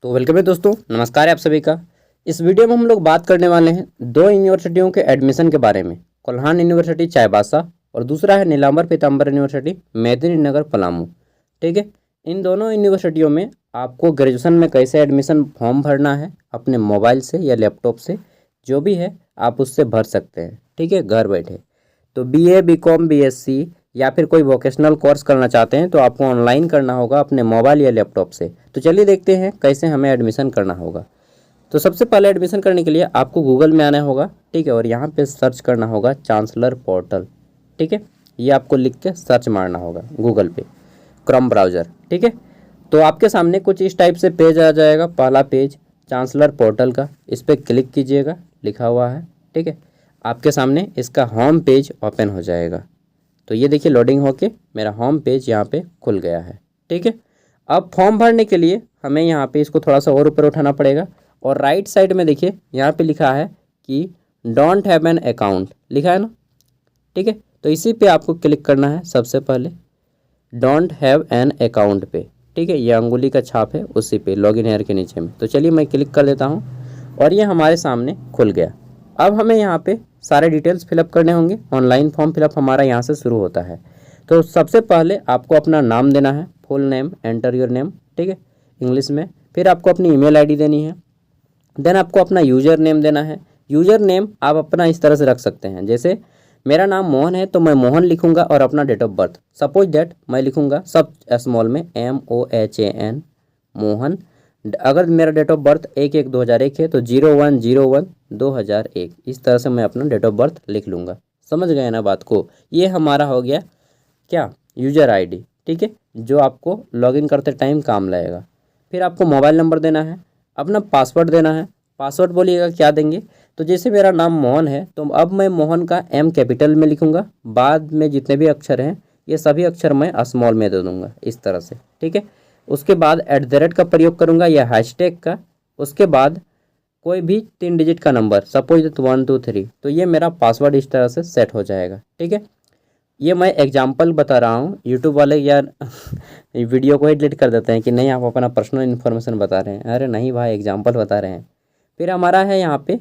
तो वेलकम है दोस्तों, नमस्कार है आप सभी का। इस वीडियो में हम लोग बात करने वाले हैं दो यूनिवर्सिटियों के एडमिशन के बारे में। कोल्हान यूनिवर्सिटी चाईबासा और दूसरा है नीलांबर पीताम्बर यूनिवर्सिटी मेदिनीनगर पलामू। ठीक है, इन दोनों यूनिवर्सिटियों में आपको ग्रेजुएशन में कैसे एडमिशन फॉर्म भरना है, अपने मोबाइल से या लैपटॉप से जो भी है आप उससे भर सकते हैं। ठीक है, घर बैठे। तो BA BCom BSc या फिर कोई वोकेशनल कोर्स करना चाहते हैं तो आपको ऑनलाइन करना होगा अपने मोबाइल या लैपटॉप से। तो चलिए देखते हैं कैसे हमें एडमिशन करना होगा। तो सबसे पहले एडमिशन करने के लिए आपको गूगल में आना होगा। ठीक है, और यहाँ पे सर्च करना होगा चांसलर पोर्टल। ठीक है, ये आपको लिख के सर्च मारना होगा गूगल पे, क्रोम ब्राउज़र। ठीक है, तो आपके सामने कुछ इस टाइप से पेज आ जाएगा। पहला पेज चांसलर पोर्टल का, इस पर क्लिक कीजिएगा, लिखा हुआ है। ठीक है, आपके सामने इसका होम पेज ओपन हो जाएगा। तो ये देखिए लोडिंग होके मेरा होम पेज यहाँ पे खुल गया है। ठीक है, अब फॉर्म भरने के लिए हमें यहाँ पे इसको थोड़ा सा और ऊपर उठाना पड़ेगा और राइट साइड में देखिए यहाँ पे लिखा है कि डोंट हैव एन अकाउंट, लिखा है ना। ठीक है, तो इसी पे आपको क्लिक करना है सबसे पहले, डोंट हैव एन अकाउंट पे। ठीक है, ये अंगुली का छाप है उसी पे, लॉगिन हेयर के नीचे में। तो चलिए मैं क्लिक कर देता हूँ और ये हमारे सामने खुल गया। अब हमें यहाँ पे सारे डिटेल्स फिलअप करने होंगे। ऑनलाइन फॉर्म फिलअप हमारा यहाँ से शुरू होता है। तो सबसे पहले आपको अपना नाम देना है, full name, enter your name. ठीक है, इंग्लिश में। फिर आपको अपनी ईमेल आईडी देनी है। देन आपको अपना यूज़र नेम देना है। यूज़र नेम आप अपना इस तरह से रख सकते हैं, जैसे मेरा नाम मोहन है तो मैं मोहन लिखूंगा और अपना date of birth suppose that मैं लिखूंगा सब स्मॉल में MOHAN मोहन। अगर मेरा डेट ऑफ बर्थ 1/1/2001 है तो 01/01/2001, इस तरह से मैं अपना डेट ऑफ बर्थ लिख लूँगा। समझ गए ना बात को। ये हमारा हो गया क्या, यूज़र आईडी। ठीक है, जो आपको लॉगिन करते टाइम काम लगेगा। फिर आपको मोबाइल नंबर देना है, अपना पासवर्ड देना है। पासवर्ड बोलिएगा क्या देंगे, तो जैसे मेरा नाम मोहन है तो अब मैं मोहन का M कैपिटल में लिखूंगा, बाद में जितने भी अक्षर हैं ये सभी अक्षर मैं स्मॉल में दे दूंगा इस तरह से। ठीक है, उसके बाद @ का प्रयोग करूंगा या हैशटैग का। उसके बाद कोई भी 3 डिजिट का नंबर, सपोज 1 2 3, तो ये मेरा पासवर्ड इस तरह से सेट हो जाएगा। ठीक है, ये मैं एग्जाम्पल बता रहा हूँ। यूट्यूब वाले यार वीडियो को ही डिलीट कर देते हैं कि नहीं आप अपना पर्सनल इन्फॉर्मेशन बता रहे हैं। अरे नहीं भाई, एग्जाम्पल बता रहे हैं। फिर हमारा है यहाँ पे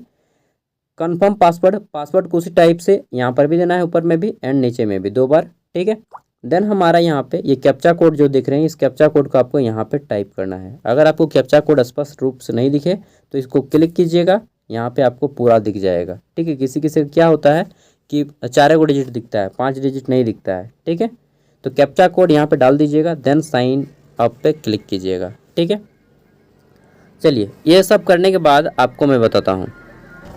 कन्फर्म पासवर्ड। पासवर्ड को उसी टाइप से यहाँ पर भी देना है, ऊपर में भी एंड नीचे में भी 2 बार। ठीक है, देन हमारा यहाँ पे ये कैप्चा कोड जो दिख रहे हैं, इस कैप्चा कोड को आपको यहाँ पे टाइप करना है। अगर आपको कैप्चा कोड स्पष्ट रूप से नहीं दिखे तो इसको क्लिक कीजिएगा, यहाँ पे आपको पूरा दिख जाएगा। ठीक है, किसी किसी क्या होता है कि 4 डिजिट दिखता है, 5 डिजिट नहीं दिखता है। ठीक है, तो कैप्चा कोड यहाँ पे डाल दीजिएगा, देन साइन अप पे क्लिक कीजिएगा। ठीक है, चलिए ये सब करने के बाद आपको मैं बताता हूँ।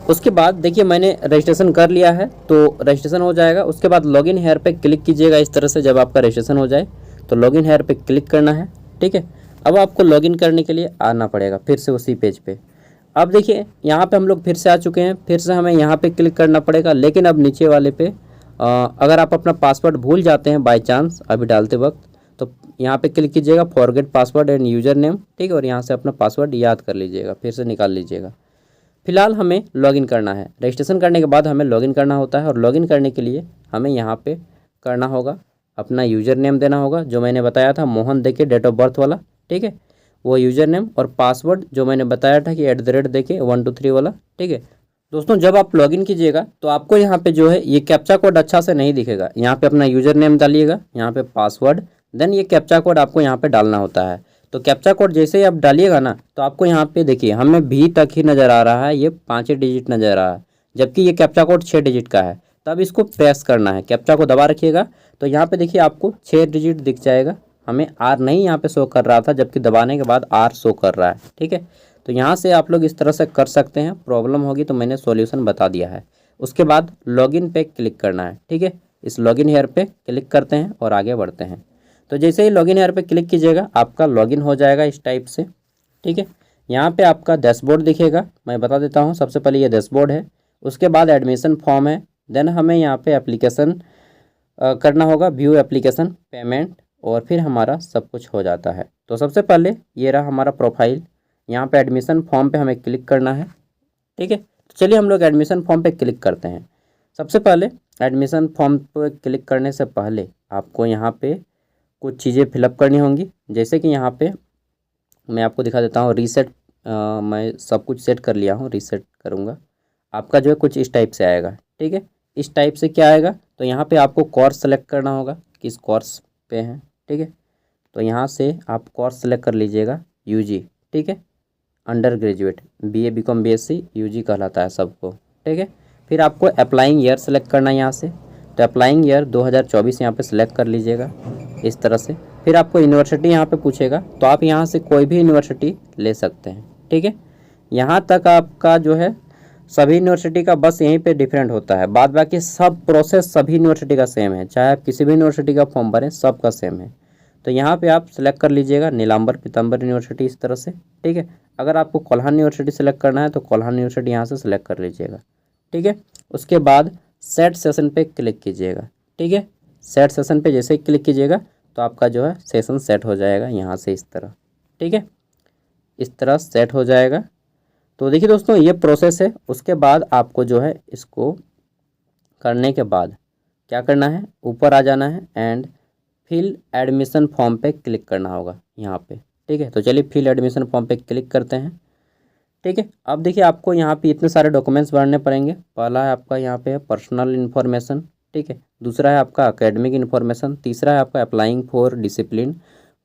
उसके बाद देखिए मैंने रजिस्ट्रेशन कर लिया है तो रजिस्ट्रेशन हो जाएगा। उसके बाद लॉगिन हेयर पे क्लिक कीजिएगा इस तरह से। जब आपका रजिस्ट्रेशन हो जाए तो लॉगिन हेयर पे क्लिक करना है। ठीक है, अब आपको लॉगिन करने के लिए आना पड़ेगा फिर से उसी पेज पे। अब देखिए यहाँ पे हम लोग फिर से आ चुके हैं। फिर से हमें यहाँ पे क्लिक करना पड़ेगा, लेकिन अब नीचे वाले पे अगर आप अपना पासवर्ड भूल जाते हैं बाई चांस अभी डालते वक्त, तो यहाँ पे क्लिक कीजिएगा forget password end user name. ठीक है, और यहाँ से अपना पासवर्ड याद कर लीजिएगा, फिर से निकाल लीजिएगा। फिलहाल हमें लॉगिन करना है। रजिस्ट्रेशन करने के बाद हमें लॉगिन करना होता है और लॉगिन करने के लिए हमें यहाँ पे करना होगा, अपना यूज़र नेम देना होगा जो मैंने बताया था, मोहन देके डेट ऑफ बर्थ वाला। ठीक है, वो यूज़र नेम और पासवर्ड जो मैंने बताया था कि @ देके 1 2 3 वाला। ठीक है दोस्तों, जब आप लॉगिन कीजिएगा तो आपको यहाँ पे जो है ये कैप्चा कोड अच्छा से नहीं दिखेगा। यहाँ पे अपना यूज़र नेम डालिएगा, यहाँ पे पासवर्ड, देन ये कैप्चा कोड आपको यहाँ पे डालना होता है। तो कैप्चा कोड जैसे ही आप डालिएगा ना तो आपको यहाँ पे देखिए हमें भी तक ही नज़र आ रहा है, ये 5 डिजिट नज़र आ रहा है, जबकि ये कैप्चा कोड 6 डिजिट का है। तब इसको प्रेस करना है, कैप्चा को दबा रखिएगा तो यहाँ पे देखिए आपको 6 डिजिट दिख जाएगा। हमें R नहीं यहाँ पे शो कर रहा था, जबकि दबाने के बाद R शो कर रहा है। ठीक है, तो यहाँ से आप लोग इस तरह से कर सकते हैं। प्रॉब्लम होगी तो मैंने सॉल्यूशन बता दिया है। उसके बाद लॉगिन पे क्लिक करना है। ठीक है, इस लॉगिन हेयर पे क्लिक करते हैं और आगे बढ़ते हैं। तो जैसे ही लॉगिन हेयर पे क्लिक कीजिएगा आपका लॉगिन हो जाएगा इस टाइप से। ठीक है, यहाँ पे आपका डैशबोर्ड दिखेगा, मैं बता देता हूँ। सबसे पहले ये डैशबोर्ड है, उसके बाद एडमिशन फॉर्म है, देन हमें यहाँ पे एप्लीकेशन करना होगा, व्यू एप्लीकेशन, पेमेंट, और फिर हमारा सब कुछ हो जाता है। तो सबसे पहले ये रहा हमारा प्रोफाइल, यहाँ पे एडमिशन फॉर्म पे हमें क्लिक करना है। ठीक है, तो चलिए हम लोग एडमिशन फॉर्म पे क्लिक करते हैं। सबसे पहले एडमिशन फॉर्म पे क्लिक करने से पहले आपको यहाँ पे कुछ चीज़ें फिलअप करनी होंगी, जैसे कि यहाँ पे मैं आपको दिखा देता हूँ रीसेट। मैं सब कुछ सेट कर लिया हूँ, रीसेट करूँगा। आपका जो है कुछ इस टाइप से आएगा, ठीक है। इस टाइप से क्या आएगा, तो यहाँ पे आपको कोर्स सेलेक्ट करना होगा, किस कोर्स पे हैं, ठीक है। तो यहाँ से आप कोर्स सेलेक्ट कर लीजिएगा यूजी, ठीक है। Undergraduate BA BCom BSc UG कहलाता है सबको, ठीक है। फिर आपको अप्लाइंग ईयर सेलेक्ट करना है यहाँ से, तो अप्लाइंग ईयर 2024 यहाँ पे सेलेक्ट कर लीजिएगा इस तरह से। फिर आपको यूनिवर्सिटी यहाँ पे पूछेगा, तो आप यहाँ से कोई भी यूनिवर्सिटी ले सकते हैं, ठीक है। यहाँ तक आपका जो है सभी यूनिवर्सिटी का बस यहीं पे डिफरेंट होता है, बाद बाकी सब प्रोसेस सभी यूनिवर्सिटी का सेम है, चाहे आप किसी भी यूनिवर्सिटी का फॉर्म भरें सबका सेम है। तो यहाँ पे आप सेलेक्ट कर लीजिएगा नीलांबर पीताम्बर यूनिवर्सिटी इस तरह से, ठीक है। अगर आपको कोल्हान यूनिवर्सिटी सेलेक्ट करना है तो कोल्हान यूनिवर्सिटी यहाँ से सेलेक्ट कर लीजिएगा, ठीक है। उसके बाद सेट सेशन पे क्लिक कीजिएगा, ठीक है। सेट सेशन पे जैसे ही क्लिक कीजिएगा तो आपका जो है सेशन सेट हो जाएगा यहाँ से इस तरह, ठीक है। इस तरह सेट हो जाएगा। तो देखिए दोस्तों ये प्रोसेस है। उसके बाद आपको जो है इसको करने के बाद क्या करना है, ऊपर आ जाना है एंड फिल एडमिशन फॉर्म पे क्लिक करना होगा यहाँ पे, ठीक है। तो चलिए फिल एडमिशन फॉर्म पे क्लिक करते हैं, ठीक है। अब देखिए आपको यहाँ पे इतने सारे डॉक्यूमेंट्स भरने पड़ेंगे। पहला है आपका यहाँ पे पर्सनल इन्फॉर्मेशन, ठीक है। दूसरा है आपका एकेडमिक इन्फॉर्मेशन, तीसरा है आपका applying for discipline,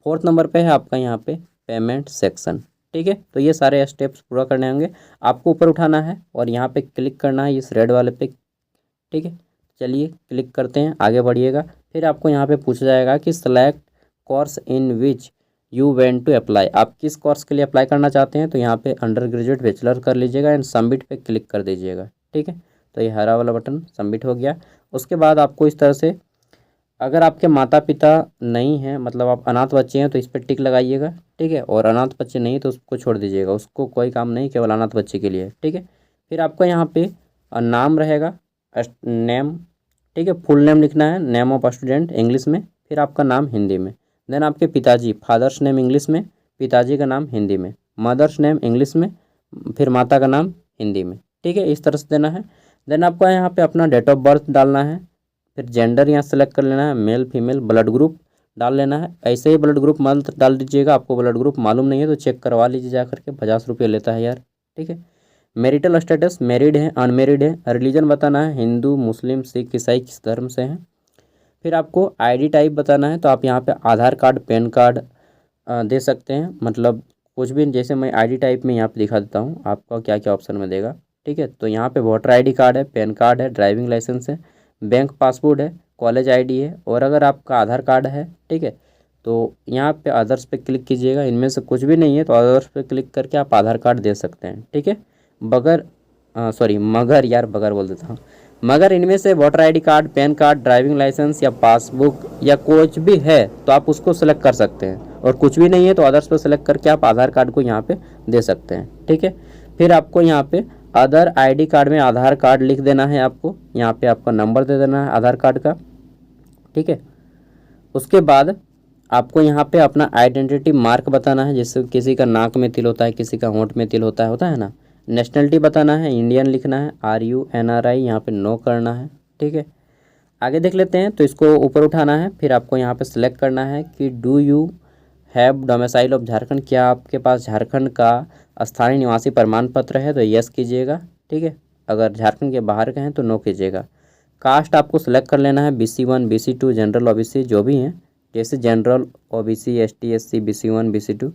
fourth number पे है आपका यहाँ पे पेमेंट सेक्शन, ठीक है। तो ये सारे स्टेप्स पूरा करने होंगे। आपको ऊपर उठाना है और यहाँ पे क्लिक करना है इस रेड वाले पे, ठीक है। चलिए क्लिक करते हैं, आगे बढ़िएगा। फिर आपको यहाँ पे पूछा जाएगा कि select course in which you went to apply, आप किस कोर्स के लिए अप्लाई करना चाहते हैं। तो यहाँ पे अंडर ग्रेजुएट बैचलर कर लीजिएगा एंड सबमिट पे क्लिक कर दीजिएगा, ठीक है। तो ये हरा वाला बटन सबमिट हो गया। उसके बाद आपको इस तरह से, अगर आपके माता पिता नहीं हैं, मतलब आप अनाथ बच्चे हैं, तो इस पर टिक लगाइएगा, ठीक है। और अनाथ बच्चे नहीं तो उसको छोड़ दीजिएगा, उसको कोई काम नहीं, केवल अनाथ बच्चे के लिए, ठीक है। फिर आपका यहाँ पे नाम रहेगा, नेम, ठीक है। फुल नेम लिखना है, नेम ऑफ स्टूडेंट इंग्लिश में, फिर आपका नाम हिंदी में। देन आपके पिताजी, फादर्स नेम इंग्लिश में, पिताजी का नाम हिंदी में, मदर्स नेम इंग्लिश में, फिर माता का नाम हिंदी में, ठीक है। इस तरह से देना है। देन आपको यहाँ पे अपना डेट ऑफ बर्थ डालना है, फिर जेंडर यहाँ सेलेक्ट कर लेना है, मेल फीमेल, ब्लड ग्रुप डाल लेना है। ऐसे ही ब्लड ग्रुप मत डाल दीजिएगा, आपको ब्लड ग्रुप मालूम नहीं है तो चेक करवा लीजिए जा करके, 50 रुपये लेता है यार, ठीक है। मैरिटल स्टेटस, मैरिड है अनमेरिड है, रिलीजन बताना है, हिंदू मुस्लिम सिख ईसाई किस धर्म से हैं। फिर आपको आईडी टाइप बताना है, तो आप यहाँ पे आधार कार्ड पैन कार्ड दे सकते हैं, मतलब कुछ भी। जैसे मैं आईडी टाइप में यहाँ पे दिखा देता हूँ आपका क्या क्या ऑप्शन में देगा, ठीक है। तो यहाँ पे वोटर आईडी कार्ड है, पैन कार्ड है, ड्राइविंग लाइसेंस है, बैंक पासपोर्ट है, कॉलेज आईडी है, और अगर आपका आधार कार्ड है, ठीक है, तो यहाँ पे अदर्स पे क्लिक कीजिएगा। इनमें से कुछ भी नहीं है तो अदर्स पे क्लिक करके आप आधार कार्ड दे सकते हैं, ठीक है। बगर मगर यार बगर बोल देता हूँ, मगर इनमें से voter ID card, pan card, driving licence या पासबुक या कुछ भी है तो आप उसको सेलेक्ट कर सकते हैं, और कुछ भी नहीं है तो अदर्स पर सेलेक्ट करके आप आधार कार्ड को यहाँ पे दे सकते हैं, ठीक है। फिर आपको यहाँ पे अदर आईडी कार्ड में आधार कार्ड लिख देना है, आपको यहाँ पे आपका नंबर दे देना है आधार कार्ड का, ठीक है। उसके बाद आपको यहाँ पे अपना आइडेंटिटी मार्क बताना है, जैसे किसी का नाक में तिल होता है, किसी का होंठ में तिल होता है ना। नेशनलिटी बताना है, इंडियन लिखना है, RU NRI यहाँ पे नो करना है, ठीक है। आगे देख लेते हैं। तो इसको ऊपर उठाना है, फिर आपको यहाँ पे सिलेक्ट करना है कि do you have domicile of Jharkhand, क्या आपके पास झारखंड का स्थानीय निवासी प्रमाण पत्र है, तो यस कीजिएगा, ठीक है। अगर झारखंड के बाहर के हैं तो नो कीजिएगा। कास्ट आपको सेलेक्ट कर लेना है, BC1 BC2 जनरल OBC जो भी हैं, जैसे general OBC ST SC BC1 BC2।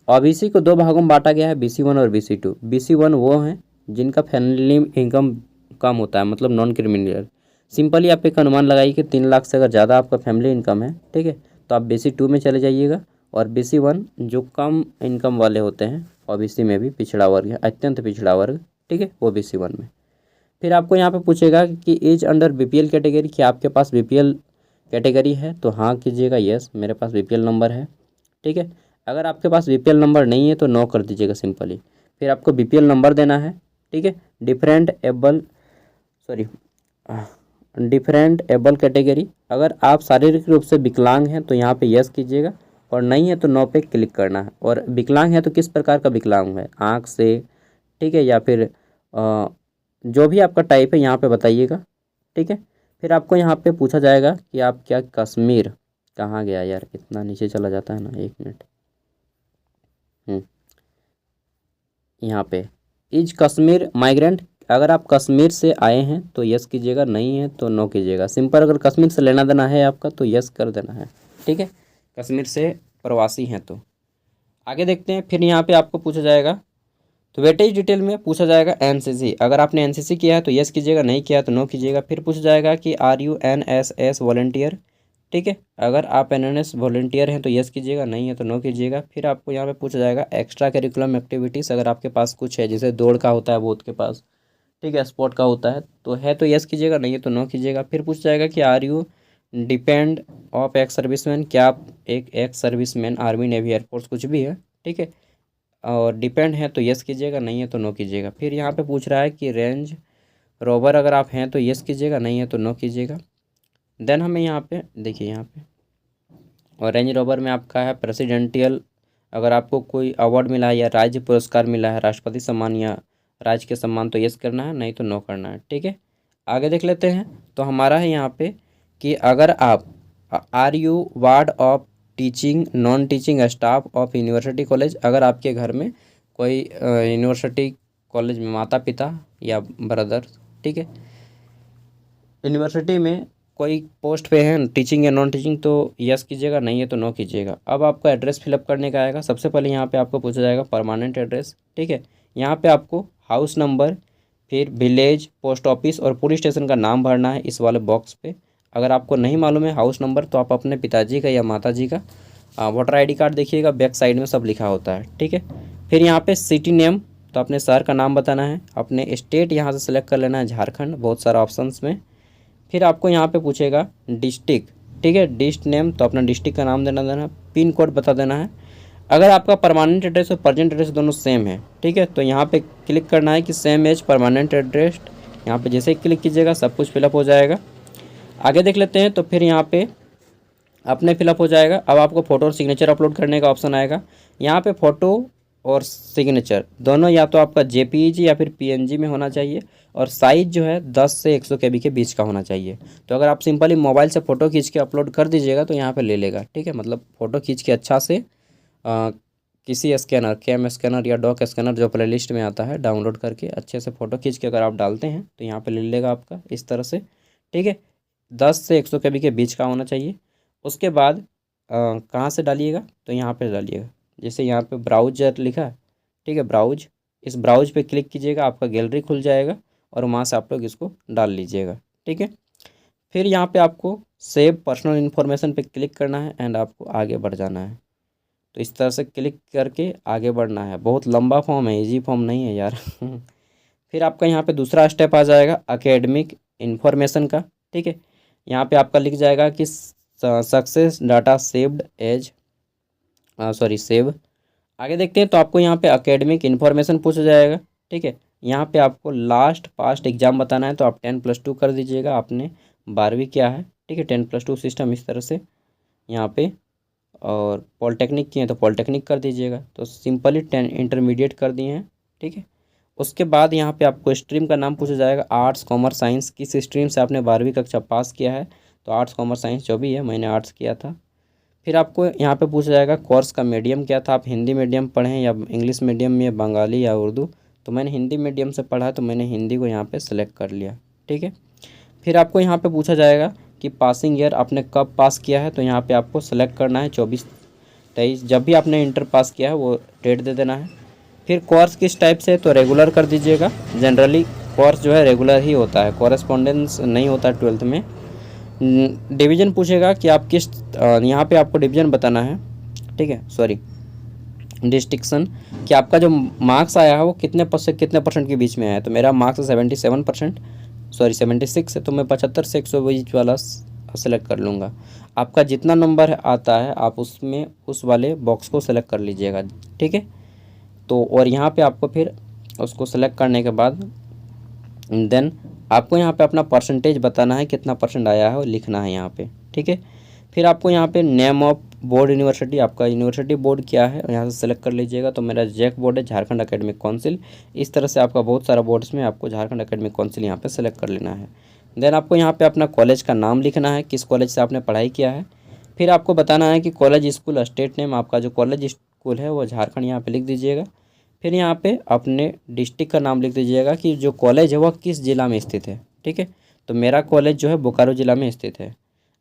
OBC को दो भागों में बांटा गया है, BC1 और BC2। BC1 वो हैं जिनका फैमिली इनकम कम होता है, मतलब नॉन क्रिमिनल। सिंपली आप एक अनुमान लगाइए कि 3 लाख से अगर ज़्यादा आपका फैमिली इनकम है, ठीक है, तो आप BC2 में चले जाइएगा। और BC1 जो कम इनकम वाले होते हैं, OBC में भी पिछड़ा वर्ग है, अत्यंत पिछड़ा वर्ग, ठीक है, वो BC1 में। फिर आपको यहाँ पे पूछेगा कि एज अंडर BPL कैटेगरी, क्या आपके पास BPL कैटेगरी है, तो हाँ कीजिएगा, यस मेरे पास BPL नंबर है, ठीक है। अगर आपके पास BPL नंबर नहीं है तो नो कर दीजिएगा सिंपली। फिर आपको BPL नंबर देना है, ठीक है। डिफरेंट एबल कैटेगरी, अगर आप शारीरिक रूप से विकलांग हैं तो यहाँ पे यस कीजिएगा, और नहीं है तो नो पे क्लिक करना है। और विकलांग है तो किस प्रकार का विकलांग है, आँख से, ठीक है, या फिर जो भी आपका टाइप है यहाँ पे बताइएगा, ठीक है। फिर आपको यहाँ पे पूछा जाएगा कि आप क्या कश्मीर, कहाँ गया यार, इतना नीचे चला जाता है ना, 1 मिनट, यहाँ पे इज कश्मीर माइग्रेंट, अगर आप कश्मीर से आए हैं तो यस कीजिएगा, नहीं है तो नो कीजिएगा। सिंपल, अगर कश्मीर से लेना देना है आपका तो यस कर देना है, ठीक है, कश्मीर से प्रवासी हैं तो। आगे देखते हैं, फिर यहाँ पे आपको पूछा जाएगा, तो वेटेज डिटेल में पूछा जाएगा एनसीसी, अगर आपने एनसीसी किया है तो यस कीजिएगा, नहीं किया तो नो कीजिएगा। फिर पूछा जाएगा कि आर यू एनएसएस वॉलंटियर, ठीक है, अगर आप एनएनएस वॉलंटियर हैं तो यस कीजिएगा, नहीं है तो नो कीजिएगा। फिर आपको यहाँ पे पूछा जाएगा एक्स्ट्रा करिकुलम एक्टिविटीज़, अगर आपके पास कुछ है, जैसे दौड़ का होता है बहुत के पास, ठीक है, स्पोर्ट का होता है तो यस कीजिएगा, नहीं है तो नो कीजिएगा। फिर पूछ जाएगा कि are you depend of ex serviceman, क्या आप एक ex serviceman, army navy air force कुछ भी है, ठीक है, और डिपेंड है तो यस कीजिएगा, नहीं है तो नो कीजिएगा। फिर यहाँ पे पूछ रहा है कि रेंज रोवर अगर आप हैं तो यस कीजिएगा, नहीं है तो नो कीजिएगा। देन हमें यहाँ पे देखिए, यहाँ पे और रेंज रोवर में आपका है प्रेसिडेंटियल, अगर आपको कोई अवार्ड मिला है या राज्य पुरस्कार मिला है, राष्ट्रपति सम्मान या राज्य के सम्मान, तो यस करना है, नहीं तो नो करना है, ठीक है। आगे देख लेते हैं, तो हमारा है यहाँ पे कि अगर आप are you ward of teaching non teaching staff of university college, अगर आपके घर में कोई यूनिवर्सिटी कॉलेज में माता पिता या ब्रदर, ठीक है, यूनिवर्सिटी में कोई पोस्ट पे है टीचिंग या नॉन टीचिंग, तो यस कीजिएगा, नहीं है तो नो कीजिएगा। अब आपको एड्रेस फिलअप करने का आएगा। सबसे पहले यहाँ पे आपको पूछा जाएगा परमानेंट एड्रेस, ठीक है, यहाँ पे आपको हाउस नंबर, फिर विलेज, पोस्ट ऑफिस और पुलिस स्टेशन का नाम भरना है इस वाले बॉक्स पे। अगर आपको नहीं मालूम है हाउस नंबर तो आप अपने पिताजी का या माताजी का वोटर आईडी कार्ड देखिएगा, बैक साइड में सब लिखा होता है, ठीक है। फिर यहाँ पे सिटी नेम, तो अपने शहर का नाम बताना है। अपने स्टेट यहाँ से सेलेक्ट कर लेना है, झारखंड, बहुत सारा ऑप्शंस में। फिर आपको यहाँ पे पूछेगा डिस्ट्रिक्ट, ठीक है, डिस्ट नेम, तो अपना डिस्ट्रिक्ट का नाम देना, पिन कोड बता देना है। अगर आपका परमानेंट एड्रेस और प्रेजेंट एड्रेस दोनों सेम है, ठीक है, तो यहाँ पे क्लिक करना है कि सेम एज परमानेंट एड्रेस। यहाँ पे जैसे ही क्लिक कीजिएगा सब कुछ फिलअप हो जाएगा। आगे देख लेते हैं, तो फिर यहाँ पे अपने फिलअप हो जाएगा। अब आपको फ़ोटो और सिग्नेचर अपलोड करने का ऑप्शन आएगा। यहाँ पे फ़ोटो और सिग्नेचर दोनों या तो आपका जेपीईजी या फिर पीएनजी में होना चाहिए, और साइज़ जो है 10 से 100 केबी के बीच का होना चाहिए। तो अगर आप सिंपली मोबाइल से फ़ोटो खींच के अपलोड कर दीजिएगा तो यहाँ पे ले लेगा, ठीक है, मतलब फ़ोटो खींच के अच्छा से किसी स्कैनर, कैम स्कैनर या डॉक स्कैनर जो प्लेलिस्ट में आता है, डाउनलोड करके अच्छे से फ़ोटो खींच के अगर आप डालते हैं तो यहाँ पे ले लेगा आपका इस तरह से, ठीक है, 10 से 100 केबी के बीच का होना चाहिए। उसके बाद कहाँ से डालिएगा, तो यहाँ पे डालिएगा, जैसे यहाँ पे ब्राउजर लिखा है, ठीक है, ब्राउज, इस ब्राउज पे क्लिक कीजिएगा, आपका गैलरी खुल जाएगा और वहाँ से आप लोग इसको डाल लीजिएगा, ठीक है। फिर यहाँ पे आपको सेव पर्सनल इन्फॉर्मेशन पे क्लिक करना है एंड आपको आगे बढ़ जाना है। तो इस तरह से क्लिक करके आगे बढ़ना है। बहुत लंबा फॉर्म है, इजी फॉर्म नहीं है यार फिर आपका यहाँ पे दूसरा स्टेप आ जाएगा एकेडमिक इन्फॉर्मेशन का, ठीक है, यहाँ पे आपका लिख जाएगा कि success data saved as save. आगे देखते हैं, तो आपको यहाँ पे एकेडमिक इन्फॉर्मेशन पूछा जाएगा, ठीक है, यहाँ पे आपको लास्ट पास्ट एग्जाम बताना है, तो आप 10+2 कर दीजिएगा, आपने 12वीं किया है, ठीक है, 10+2 सिस्टम इस तरह से यहाँ पे, और पॉलिटेक्निक किए हैं तो पॉलिटेक्निक कर दीजिएगा, तो सिंपली 10 इंटरमीडिएट कर दिए हैं, ठीक है। उसके बाद यहाँ पे आपको स्ट्रीम का नाम पूछा जाएगा, आर्ट्स कॉमर्स साइंस, किस स्ट्रीम से आपने 12वीं कक्षा पास किया है, तो आर्ट्स कॉमर्स साइंस जो भी है, मैंने आर्ट्स किया था। फिर आपको यहाँ पे पूछा जाएगा कोर्स का मीडियम क्या था, आप हिंदी मीडियम पढ़ें या इंग्लिश मीडियम में, या बंगाली या उर्दू, तो मैंने हिंदी मीडियम से पढ़ा तो मैंने हिंदी को यहाँ पे सेलेक्ट कर लिया, ठीक है। फिर आपको यहाँ पे पूछा जाएगा कि पासिंग ईयर आपने कब पास किया है, तो यहाँ पे आपको सेलेक्ट करना है 24-23, जब भी आपने इंटर पास किया है वो डेट दे देना है। फिर कोर्स किस टाइप से, तो रेगुलर कर दीजिएगा, जनरली कोर्स जो है रेगुलर ही होता है, कॉरेस्पॉन्डेंस नहीं होता 12th में। डिवीज़न पूछेगा कि आप किस, यहाँ पे आपको डिवीज़न बताना है, ठीक है, डिस्टिंक्शन, कि आपका जो मार्क्स आया है वो कितने परसेंट के बीच में आया है। तो मेरा मार्क्स 77%, 76 है, तो मैं 75 से 120 वाला सेलेक्ट कर लूँगा। आपका जितना नंबर आता है आप उसमें उस वाले बॉक्स को सेलेक्ट कर लीजिएगा, ठीक है। तो और यहाँ पे आपको फिर उसको सेलेक्ट करने के बाद देन आपको यहाँ पे अपना परसेंटेज बताना है, कितना परसेंट आया है और लिखना है यहाँ पे, ठीक है। फिर आपको यहाँ पे नेम ऑफ बोर्ड यूनिवर्सिटी, आपका यूनिवर्सिटी बोर्ड क्या है यहाँ से सेलेक्ट कर लीजिएगा। तो मेरा जैक बोर्ड है, झारखंड एकेडमिक काउंसिल। इस तरह से आपका बहुत सारा बोर्ड्स में आपको झारखंड एकेडमिक काउंसिल यहाँ पे सेलेक्ट कर लेना है। देन आपको यहाँ पे अपना कॉलेज का नाम लिखना है, किस कॉलेज से आपने पढ़ाई किया है। फिर आपको बताना है कि कॉलेज, स्कूल, स्टेट नेम, आपका जो कॉलेज स्कूल है वो झारखंड यहाँ पे लिख दीजिएगा। फिर यहाँ पे अपने डिस्ट्रिक्ट का नाम लिख दीजिएगा कि जो कॉलेज है वह किस ज़िला में स्थित है। ठीक है, तो मेरा कॉलेज जो है बोकारो ज़िला में स्थित है।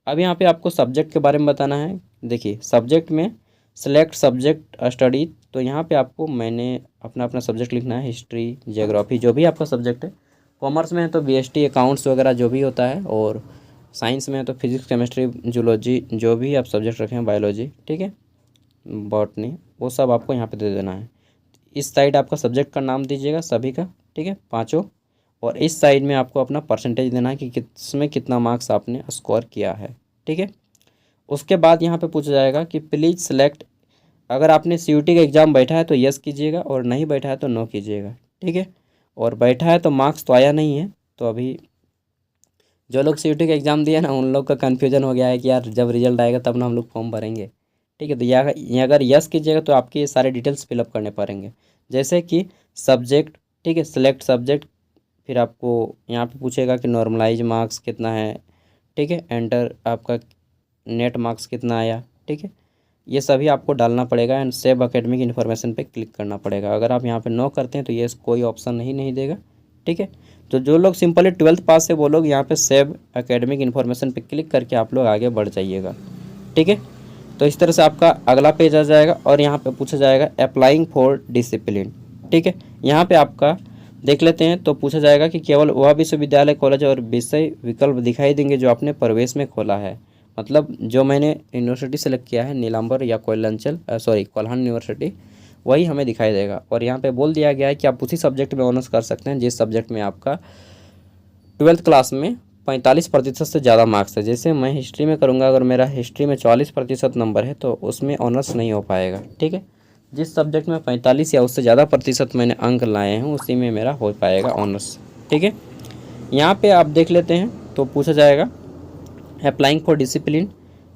अब यहाँ पे आपको सब्जेक्ट के बारे में बताना है। देखिए सब्जेक्ट में सेलेक्ट सब्जेक्ट स्टडी, तो यहाँ पे आपको मैंने अपना अपना सब्जेक्ट लिखना है, हिस्ट्री, जियोग्राफी, जो भी आपका सब्जेक्ट है। कॉमर्स में है तो बीएसटी अकाउंट्स वगैरह जो भी होता है, और साइंस में है तो फिजिक्स, केमिस्ट्री, जूलॉजी, जो भी आप सब्जेक्ट रखें हैं, बायोलॉजी, ठीक है, बॉटनी, वो सब आपको यहाँ पे दे देना है। इस साइड आपका सब्जेक्ट का नाम दीजिएगा सभी का, ठीक है, पाँचों, और इस साइड में आपको अपना परसेंटेज देना है कि किसमें कितना मार्क्स आपने स्कोर किया है। ठीक है, उसके बाद यहाँ पे पूछा जाएगा कि प्लीज़ सेलेक्ट, अगर आपने सीयूटी का एग्ज़ाम बैठा है तो यस कीजिएगा, और नहीं बैठा है तो नो कीजिएगा। ठीक है, और बैठा है तो मार्क्स तो आया नहीं है, तो अभी जो लोग सीयूटी का एग्ज़ाम दिए ना उन लोग का कन्फ्यूजन हो गया है कि यार जब रिजल्ट आएगा तब ना हम लोग फॉर्म भरेंगे। ठीक है, तो ये अगर यस कीजिएगा तो आपके ये सारे डिटेल्स फिलअप करने पड़ेंगे, जैसे कि सब्जेक्ट, ठीक है, सेलेक्ट सब्जेक्ट, फिर आपको यहाँ पे पूछेगा कि नॉर्मलाइज मार्क्स कितना है, ठीक है, एंटर आपका नेट मार्क्स कितना आया। ठीक है, ये सभी आपको डालना पड़ेगा एंड सेव एकेडमिक इन्फॉर्मेशन पे क्लिक करना पड़ेगा। अगर आप यहाँ पे नो करते हैं तो ये कोई ऑप्शन नहीं देगा। ठीक है, तो जो लोग सिंपली 12th पास है वो लोग यहाँ पे सेव एकेडमिक इन्फॉर्मेशन पे क्लिक करके आप लोग आगे बढ़ जाइएगा। ठीक है, तो इस तरह से आपका अगला पेज आ जाएगा, और यहाँ पे पूछा जाएगा अप्लाइंग फॉर डिसिप्लिन। ठीक है, यहाँ पे आपका देख लेते हैं, तो पूछा जाएगा कि केवल वह विश्वविद्यालय, कॉलेज और विषय विकल्प दिखाई देंगे जो आपने प्रवेश में खोला है। मतलब जो मैंने यूनिवर्सिटी सेलेक्ट किया है, नीलांबर या कोल्हान यूनिवर्सिटी, वही हमें दिखाई देगा। और यहाँ पे बोल दिया गया है कि आप उसी सब्जेक्ट में ऑनर्स कर सकते हैं जिस सब्जेक्ट में आपका 12th क्लास में 45% से ज़्यादा मार्क्स है। जैसे मैं हिस्ट्री में करूँगा, अगर मेरा हिस्ट्री में 44% नंबर है तो उसमें ऑनर्स नहीं हो पाएगा। ठीक है, जिस सब्जेक्ट में 45 या उससे ज़्यादा प्रतिशत मैंने अंक लाए हैं उसी में मेरा हो पाएगा ऑनर्स। ठीक है, यहाँ पे आप देख लेते हैं, तो पूछा जाएगा अप्लाइंग फॉर डिसिप्लिन,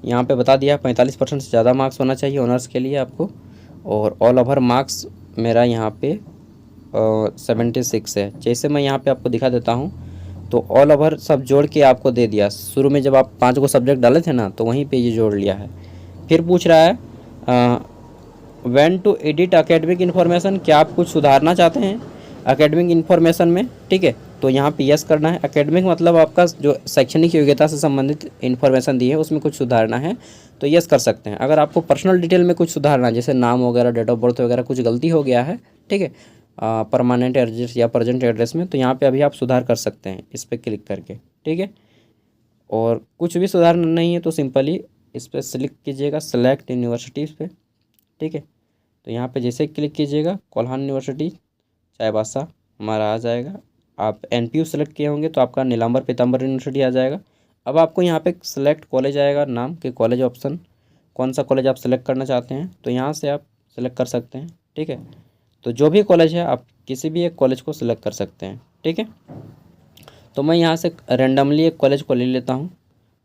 यहाँ पे बता दिया 45% से ज़्यादा मार्क्स होना चाहिए ऑनर्स के लिए आपको, और ऑल ओवर मार्क्स मेरा यहाँ पे 76 है। जैसे मैं यहाँ पे आपको दिखा देता हूँ, तो ऑल ओवर सब जोड़ के आपको दे दिया। शुरू में जब आप 5 को सब्जेक्ट डाले थे ना, तो वहीं पे ये जोड़ लिया है। फिर पूछ रहा है when to edit academic information, क्या आप कुछ सुधारना चाहते हैं एकेडमिक इन्फॉर्मेशन में। ठीक है, तो यहाँ पे यस करना है। एकेडमिक मतलब आपका जो शैक्षणिक योग्यता से संबंधित इन्फॉर्मेशन दी है उसमें कुछ सुधारना है तो यस कर सकते हैं। अगर आपको पर्सनल डिटेल में कुछ सुधारना है, जैसे नाम वगैरह, डेट ऑफ बर्थ वगैरह कुछ गलती हो गया है, ठीक है, परमानेंट एड्रेस या प्रेजेंट एड्रेस में, तो यहाँ पे अभी आप सुधार कर सकते हैं इस पर क्लिक करके। ठीक है, और कुछ भी सुधारना नहीं है तो सिंपली इस पर क्लिक कीजिएगा सेलेक्ट यूनिवर्सिटीज़ पे। ठीक है, तो यहाँ पे जैसे क्लिक कीजिएगा कोल्हान यूनिवर्सिटी चाईबासा हमारा आ जाएगा। आप एनपीयू सेलेक्ट किए होंगे तो आपका नीलांबर पीताम्बर यूनिवर्सिटी आ जाएगा। अब आपको यहाँ पे सेलेक्ट कॉलेज आएगा, नाम के कॉलेज ऑप्शन, कौन सा कॉलेज आप सेलेक्ट करना चाहते हैं तो यहाँ से आप सेलेक्ट कर सकते हैं। ठीक है, तो जो भी कॉलेज है आप किसी भी एक कॉलेज को सिलेक्ट कर सकते हैं। ठीक है, तो मैं यहाँ से रेंडमली एक कॉलेज को ले लेता हूँ,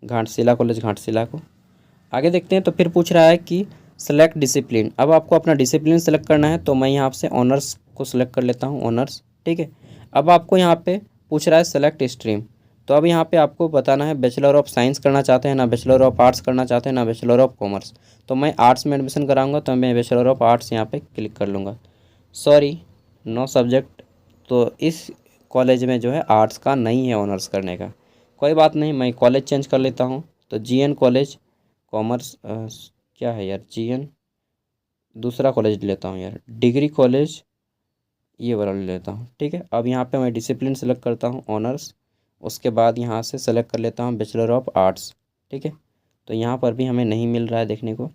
घाटशिला कॉलेज, घाटशिला को। आगे देखते हैं, तो फिर पूछ रहा है कि सेलेक्ट डिसिप्लिन। अब आपको अपना डिसिप्लिन सेलेक्ट करना है, तो मैं यहाँ से ऑनर्स को सिलेक्ट कर लेता हूँ, ऑनर्स। ठीक है, अब आपको यहाँ पे पूछ रहा है सेलेक्ट स्ट्रीम, तो अब यहाँ पे आपको बताना है बैचलर ऑफ साइंस करना चाहते हैं ना बैचलर ऑफ आर्ट्स करना चाहते हैं ना बैचलर ऑफ कॉमर्स। तो मैं आर्ट्स में एडमिशन कराऊंगा, तो मैं बैचलर ऑफ आर्ट्स यहाँ पे क्लिक कर लूँगा। सॉरी, नो सब्जेक्ट, तो इस कॉलेज में जो है आर्ट्स का नहीं है ऑनर्स करने का। कोई बात नहीं, मैं कॉलेज चेंज कर लेता हूँ, तो जीएन कॉलेज कॉमर्स, क्या है यार, जीएन दूसरा कॉलेज लेता हूँ यार, डिग्री कॉलेज ये वाला ले लेता हूँ। ठीक है, अब यहाँ पे मैं डिसिप्लिन सेलेक्ट करता हूँ ऑनर्स, उसके बाद यहाँ से सेलेक्ट कर लेता हूँ बैचलर ऑफ आर्ट्स। ठीक है, तो यहाँ पर भी हमें नहीं मिल रहा है देखने को।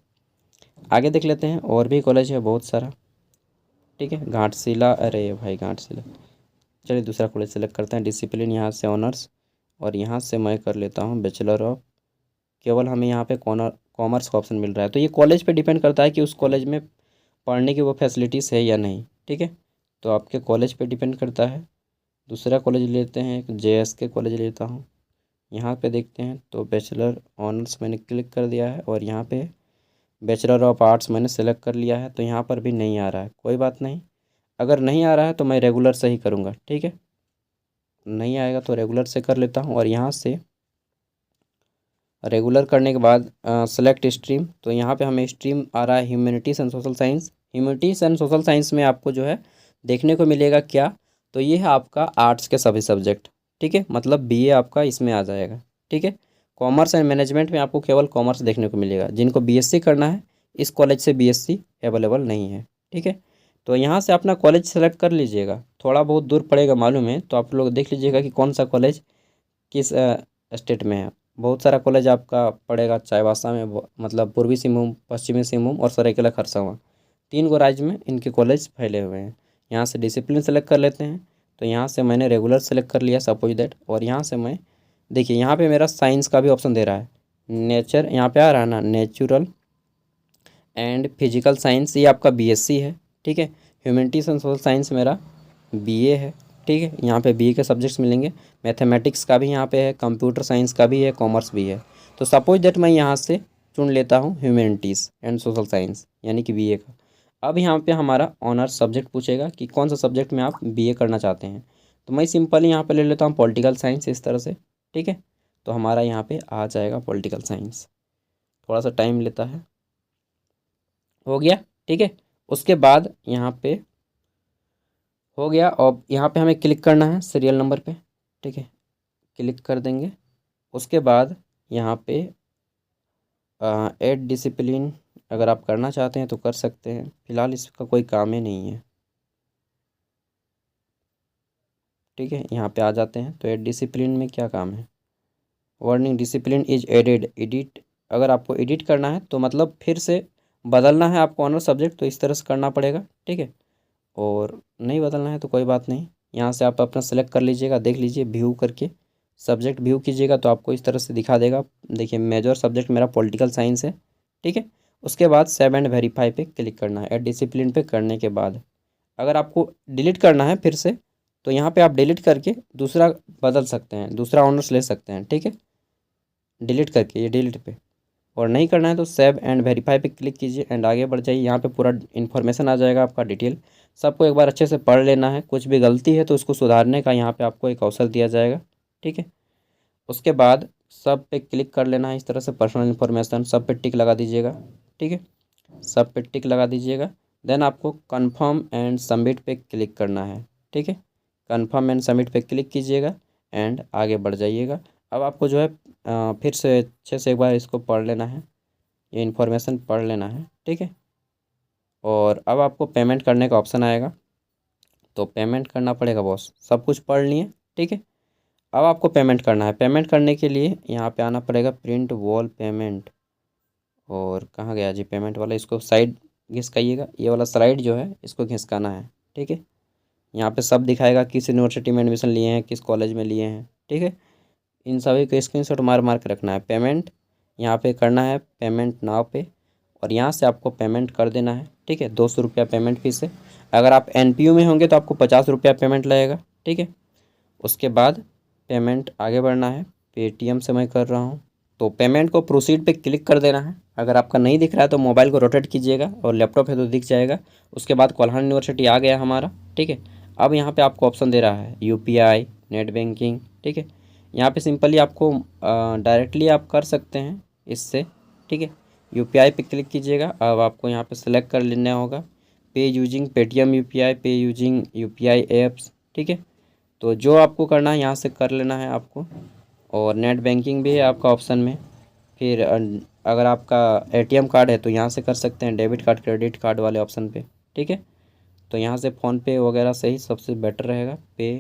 आगे देख लेते हैं, और भी कॉलेज है बहुत सारा। ठीक है, घाटशिला, अरे भाई घाटशिला, चलिए दूसरा कॉलेज सेलेक्ट करते हैं, डिसिप्लिन यहाँ से ऑनर्स, और यहाँ से मैं कर लेता हूँ बैचलर ऑफ, केवल हमें यहाँ पे कॉमर्स का ऑप्शन मिल रहा है। तो ये कॉलेज पे डिपेंड करता है कि उस कॉलेज में पढ़ने की वो फैसिलिटीज़ है या नहीं। ठीक है, तो आपके कॉलेज पे डिपेंड करता है। दूसरा कॉलेज लेते हैं, एक जेएसके कॉलेज लेता हूँ, यहाँ पे देखते हैं, तो बैचलर ऑनर्स मैंने क्लिक कर दिया है, और यहाँ पे बैचलर ऑफ आर्ट्स मैंने सेलेक्ट कर लिया है, तो यहाँ पर भी नहीं आ रहा है। कोई बात नहीं, अगर नहीं आ रहा है तो मैं रेगुलर से ही करूँगा। ठीक है, नहीं आएगा तो रेगुलर से कर लेता हूँ, और यहाँ से रेगुलर करने के बाद सेलेक्ट स्ट्रीम, तो यहाँ पे हमें स्ट्रीम आ रहा है humanities and social science. Humanities and social science में आपको जो है देखने को मिलेगा क्या, तो ये है आपका आर्ट्स के सभी सब्जेक्ट, ठीक है, मतलब बीए आपका इसमें आ जाएगा, ठीक है। कॉमर्स एंड मैनेजमेंट में आपको केवल कॉमर्स देखने को मिलेगा। जिनको बीएससी करना है इस कॉलेज से बीएससी अवेलेबल नहीं है, ठीक है। तो यहाँ से अपना कॉलेज सेलेक्ट कर लीजिएगा, थोड़ा बहुत दूर पड़ेगा मालूम है, तो आप लोग देख लीजिएगा कि कौन सा कॉलेज किस स्टेट में है। बहुत सारा कॉलेज आपका पड़ेगा चाईबासा में, मतलब पूर्वी सिंहभूम, पश्चिमी सिंहभूम और सरायकेला खरसावां, 3 गो राज्य में इनके कॉलेज फैले हुए हैं। यहाँ से डिसिप्लिन सेलेक्ट कर लेते हैं। तो यहाँ से मैंने रेगुलर सेलेक्ट कर लिया सपोज दैट, और यहाँ से मैं देखिए यहाँ पे मेरा साइंस का भी ऑप्शन दे रहा है, नेचर यहाँ पे आ रहा है ना, नेचुरल एंड फिजिकल साइंस, ये आपका बीएससी है, ठीक है। ह्यूमैनिटीज़ एंड सोशल साइंस मेरा बीए है, ठीक है। यहाँ पे बीए के सब्जेक्ट्स मिलेंगे, मैथमेटिक्स का भी यहाँ पे है, कंप्यूटर साइंस का भी है, कॉमर्स भी है। तो सपोज दैट मैं यहाँ से चुन लेता हूँ ह्यूमैनिटीज़ एंड सोशल साइंस यानी कि बीए का। अब यहाँ पे हमारा ऑनर्स सब्जेक्ट पूछेगा कि कौन सा सब्जेक्ट में आप बीए करना चाहते हैं। तो मैं सिंपली यहाँ पे ले लेता हूँ पॉलिटिकल साइंस, इस तरह से, ठीक है। तो हमारा यहाँ पे आ जाएगा पॉलिटिकल साइंस, थोड़ा सा टाइम लेता है, हो गया, ठीक है। उसके बाद यहाँ पे हो गया, और यहाँ पे हमें क्लिक करना है सीरियल नंबर पे, ठीक है, क्लिक कर देंगे। उसके बाद यहाँ पे ऐड डिसिप्लिन अगर आप करना चाहते हैं तो कर सकते हैं, फिलहाल इसका कोई काम ही नहीं है, ठीक है। यहाँ पे आ जाते हैं, तो ऐड डिसिप्लिन में क्या काम है, warning discipline is added, edit, अगर आपको एडिट करना है तो मतलब फिर से बदलना है आपको ऑनर सब्जेक्ट, तो इस तरह से करना पड़ेगा, ठीक है। और नहीं बदलना है तो कोई बात नहीं, यहाँ से आप अपना सेलेक्ट कर लीजिएगा, देख लीजिए व्यू करके, सब्जेक्ट व्यू कीजिएगा तो आपको इस तरह से दिखा देगा। देखिए मेजर सब्जेक्ट मेरा पॉलिटिकल साइंस है, ठीक है। उसके बाद सेव एंड वेरीफाई पे क्लिक करना है। ऐड डिसिप्लिन पे करने के बाद अगर आपको डिलीट करना है फिर से, तो यहाँ पे आप डिलीट करके दूसरा बदल सकते हैं, दूसरा ऑनर्स ले सकते हैं, ठीक है, डिलीट करके, ये डिलीट पे। और नहीं करना है तो सेव एंड वेरीफाई पे क्लिक कीजिए एंड आगे बढ़ जाइए। यहाँ पे पूरा इन्फॉर्मेशन आ जाएगा आपका डिटेल, सबको एक बार अच्छे से पढ़ लेना है, कुछ भी गलती है तो उसको सुधारने का यहाँ पे आपको एक अवसर दिया जाएगा, ठीक है। उसके बाद सब पे क्लिक कर लेना है, इस तरह से पर्सनल इन्फॉर्मेशन सब पे टिक लगा दीजिएगा, ठीक है, सब पे टिक लगा दीजिएगा। देन आपको कन्फर्म एंड सबमिट पे क्लिक करना है, ठीक है, कन्फर्म एंड सबमिट पे क्लिक कीजिएगा एंड आगे बढ़ जाइएगा। अब आपको जो है फिर से अच्छे से एक बार इसको पढ़ लेना है, ये इन्फॉर्मेशन पढ़ लेना है, ठीक है। और अब आपको पेमेंट करने का ऑप्शन आएगा, तो पेमेंट करना पड़ेगा बॉस, सब कुछ पढ़ लिए, ठीक है। अब आपको पेमेंट करना है, पेमेंट करने के लिए यहाँ पे आना पड़ेगा प्रिंट वॉल पेमेंट, और कहाँ गया जी पेमेंट वाला, इसको साइड घिसकाइएगा, ये वाला स्लाइड जो है इसको घिसकाना है, ठीक है। यहाँ पे सब दिखाएगा किस यूनिवर्सिटी में एडमिशन लिए हैं, किस कॉलेज में लिए हैं, ठीक है। इन सभी को स्क्रीनशॉट मार मार के रखना है। पेमेंट यहाँ पे करना है, पेमेंट नाउ पे, और यहाँ से आपको पेमेंट कर देना है, ठीक है। 200 रुपया पेमेंट फीस है। अगर आप एनपीयू में होंगे तो आपको 50 रुपया पेमेंट लगेगा, ठीक है। उसके बाद पेमेंट आगे बढ़ना है, पेटीएम से मैं कर रहा हूँ, तो पेमेंट को प्रोसीड पे क्लिक कर देना है। अगर आपका नहीं दिख रहा है तो मोबाइल को रोटेट कीजिएगा, और लैपटॉप है तो दिख जाएगा। उसके बाद कोल्हान यूनिवर्सिटी आ गया हमारा, ठीक है। अब यहाँ पे आपको ऑप्शन दे रहा है यूपीआई, नेट बैंकिंग, ठीक है। यहाँ पे सिंपली आपको डायरेक्टली आप कर सकते हैं इससे, ठीक है। यूपीआई पे क्लिक कीजिएगा। अब आपको यहाँ पे सेलेक्ट कर लेना होगा पे यूजिंग पेटीएम यूपीआई, पे यूजिंग यूपीआई ऐप्स, ठीक है। तो जो आपको करना है यहाँ से कर लेना है आपको। और नेट बैंकिंग भी है आपका ऑप्शन में। फिर अगर आपका एटीएम कार्ड है तो यहाँ से कर सकते हैं, डेबिट कार्ड, क्रेडिट कार्ड वाले ऑप्शन पे, ठीक है। तो यहाँ से फ़ोनपे वगैरह से ही सबसे बेटर रहेगा। पे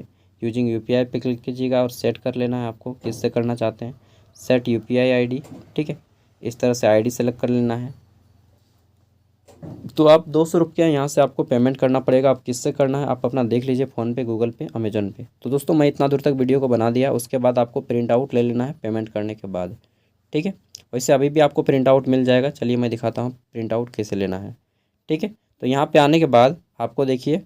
यूजिंग यूपीआई पे क्लिक कीजिएगा और सेट कर लेना है आपको किससे करना चाहते हैं, सेट यूपीआई आईडी, ठीक है। इस तरह से आईडी सेलेक्ट कर लेना है। तो आप 200 रुपया यहाँ से आपको पेमेंट करना पड़ेगा। आप किससे करना है आप अपना देख लीजिए, फ़ोनपे, गूगल पे, अमेजन पे। तो दोस्तों मैं इतना दूर तक वीडियो को बना दिया, उसके बाद आपको प्रिंट आउट ले लेना है पेमेंट करने के बाद, ठीक है। वैसे अभी भी आपको प्रिंट आउट मिल जाएगा, चलिए मैं दिखाता हूँ प्रिंट आउट कैसे लेना है, ठीक है। तो यहाँ पे आने के बाद आपको देखिए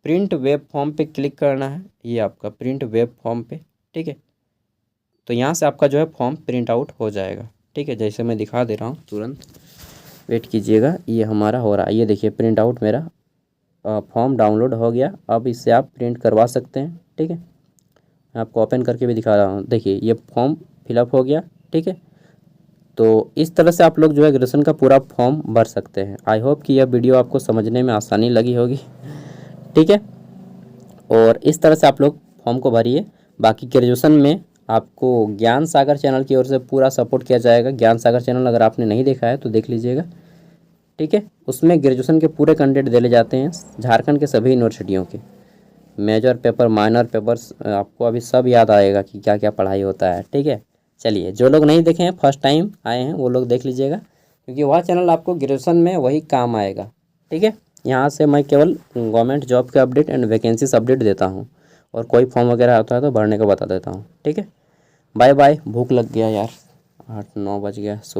प्रिंट वेब फॉर्म पे क्लिक करना है, ये आपका प्रिंट वेब फॉर्म पे, ठीक है। तो यहाँ से आपका जो है फॉर्म प्रिंट आउट हो जाएगा, ठीक है। जैसे मैं दिखा दे रहा हूँ, तुरंत वेट कीजिएगा, ये हमारा हो रहा है। ये देखिए प्रिंट आउट मेरा फॉर्म डाउनलोड हो गया। अब इससे आप प्रिंट करवा सकते हैं, ठीक है। मैं आपको ओपन करके भी दिखा रहा हूँ, देखिए ये फॉर्म फिलअप हो गया, ठीक है। तो इस तरह से आप लोग जो है ग्रेजुएशन का पूरा फॉर्म भर सकते हैं। आई होप कि यह वीडियो आपको समझने में आसानी लगी होगी, ठीक है। और इस तरह से आप लोग फॉर्म को भरिए। बाकी ग्रेजुएशन में आपको ज्ञान सागर चैनल की ओर से पूरा सपोर्ट किया जाएगा। ज्ञान सागर चैनल अगर आपने नहीं देखा है तो देख लीजिएगा, ठीक है। उसमें ग्रेजुएशन के पूरे कंटेंट दिए जाते हैं झारखंड के सभी यूनिवर्सिटियों के, मेजर पेपर, माइनर पेपर्स, आपको अभी सब याद आएगा कि क्या क्या पढ़ाई होता है, ठीक है। चलिए, जो लोग नहीं देखे हैं, फर्स्ट टाइम आए हैं, वो लोग देख लीजिएगा, क्योंकि वह चैनल आपको ग्रेजुएशन में वही काम आएगा, ठीक है। यहाँ से मैं केवल गवर्नमेंट जॉब के अपडेट एंड वैकेंसीज अपडेट देता हूँ, और कोई फॉर्म वगैरह आता है तो भरने को बता देता हूँ, ठीक है। Bye bye. भूख लग गया यार, 8-9 बज गया सुबह।